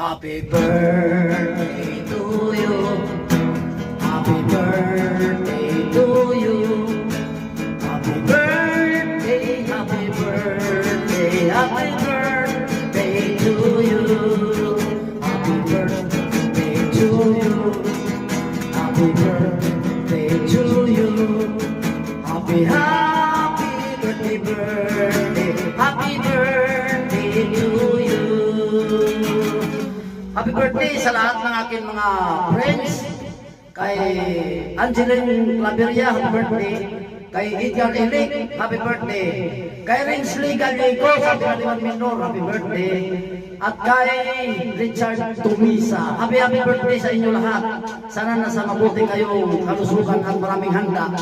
Happy birthday to you. Happy birthday to you. Happy birthday, happy birthday, happy birthday to you. Happy birthday to you. Happy birthday to you. Happy birthday, happy birthday to you. Happy birthday sa lahat ng aking mga friends. Kay Angeline Claveria, happy birthday. Kay Edgar Elick, happy birthday. Kay Rinsley Gallego, sa Pinaliman Minor, happy birthday. At kay Richard Tumisa, happy birthday sa inyo lahat. Sana nasa mabuti kayong kalusugan at maraming handa.